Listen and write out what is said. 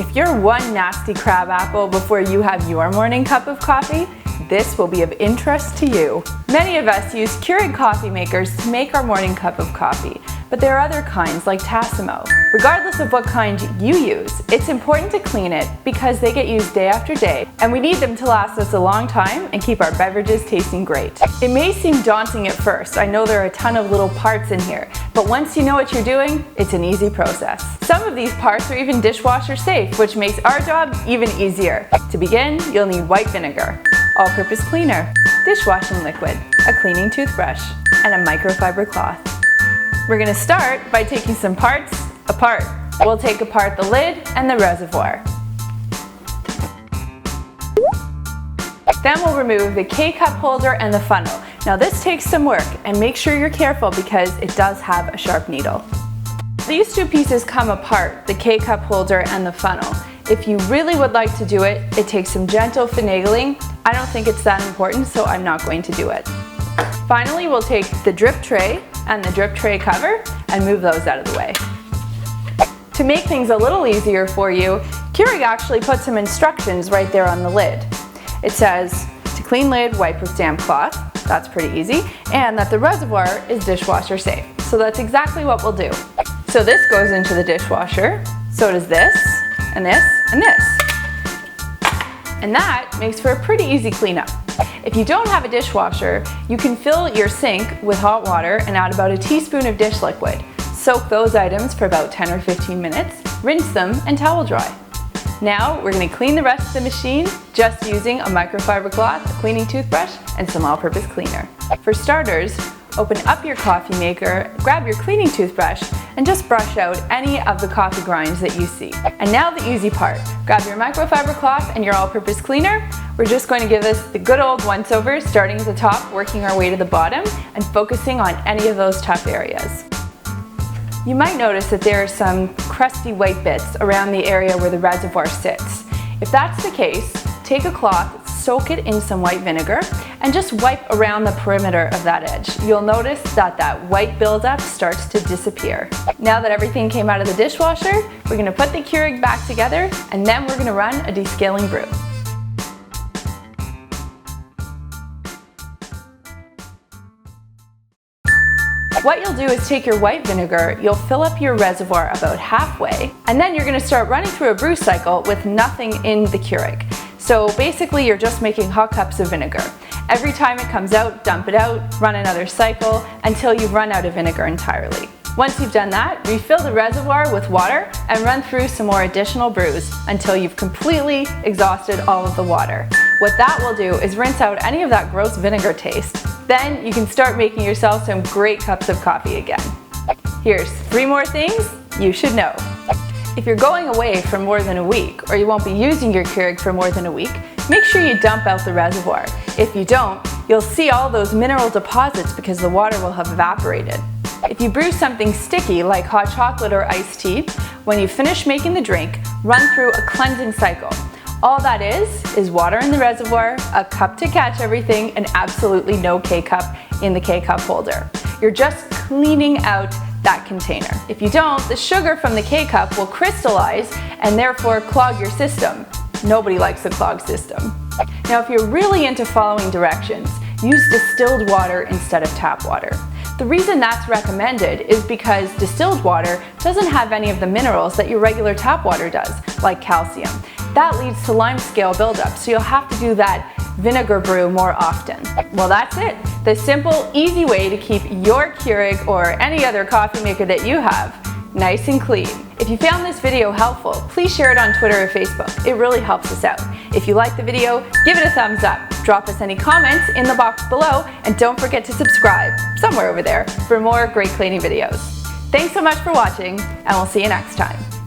If you're one nasty crab apple before you have your morning cup of coffee, this will be of interest to you. Many of us use Keurig coffee makers to make our morning cup of coffee, but there are other kinds like Tassimo. Regardless of what kind you use, it's important to clean it because they get used day after day, and we need them to last us a long time and keep our beverages tasting great. It may seem daunting at first. I know there are a ton of little parts in here, but once you know what you're doing, it's an easy process. Some of these parts are even dishwasher safe, which makes our job even easier. To begin, you'll need white vinegar, all-purpose cleaner, dishwashing liquid, a cleaning toothbrush, and a microfiber cloth. We're going to start by taking some parts apart. We'll take apart the lid and the reservoir. Then we'll remove the K-cup holder and the funnel. Now this takes some work, and make sure you're careful because it does have a sharp needle. These two pieces come apart, the K-cup holder and the funnel. If you really would like to do it, it takes some gentle finagling. I don't think it's that important, so I'm not going to do it. Finally, we'll take the drip tray and the drip tray cover and move those out of the way. To make things a little easier for you, Keurig actually put some instructions right there on the lid. It says, to clean lid, wipe with damp cloth, that's pretty easy, and that the reservoir is dishwasher safe. So that's exactly what we'll do. So this goes into the dishwasher, so does this, and this, and this. And that makes for a pretty easy cleanup. If you don't have a dishwasher, you can fill your sink with hot water and add about a teaspoon of dish liquid. Soak those items for about 10 or 15 minutes, rinse them, and towel dry. Now we're going to clean the rest of the machine just using a microfiber cloth, a cleaning toothbrush, and some all-purpose cleaner. For starters, open up your coffee maker, grab your cleaning toothbrush, and just brush out any of the coffee grinds that you see. And now the easy part. Grab your microfiber cloth and your all-purpose cleaner. We're just going to give this the good old once-over, starting at the top, working our way to the bottom, and focusing on any of those tough areas. You might notice that there are some crusty white bits around the area where the reservoir sits. If that's the case, take a cloth, soak it in some white vinegar, and just wipe around the perimeter of that edge. You'll notice that that white buildup starts to disappear. Now that everything came out of the dishwasher, we're going to put the Keurig back together, and then we're going to run a descaling brew. What you'll do is take your white vinegar, you'll fill up your reservoir about halfway, and then you're going to start running through a brew cycle with nothing in the Keurig. So basically you're just making hot cups of vinegar. Every time it comes out, dump it out, run another cycle until you've run out of vinegar entirely. Once you've done that, refill the reservoir with water and run through some more additional brews until you've completely exhausted all of the water. What that will do is rinse out any of that gross vinegar taste. Then you can start making yourself some great cups of coffee again. Here's 3 more things you should know. If you're going away for more than a week, or you won't be using your Keurig for more than a week, make sure you dump out the reservoir. If you don't, you'll see all those mineral deposits because the water will have evaporated. If you brew something sticky like hot chocolate or iced tea, when you finish making the drink, run through a cleansing cycle. All that is water in the reservoir, a cup to catch everything, and absolutely no K-cup in the K-cup holder. You're just cleaning out that container. If you don't, the sugar from the K-cup will crystallize and therefore clog your system. Nobody likes a clogged system. Now if you're really into following directions, use distilled water instead of tap water. The reason that's recommended is because distilled water doesn't have any of the minerals that your regular tap water does, like calcium. That leads to lime scale buildup, so you'll have to do that vinegar brew more often. Well, that's it. The simple, easy way to keep your Keurig or any other coffee maker that you have nice and clean. If you found this video helpful, please share it on Twitter or Facebook. It really helps us out. If you like the video, give it a thumbs up. Drop us any comments in the box below, and don't forget to subscribe, somewhere over there, for more great cleaning videos. Thanks so much for watching, and we'll see you next time.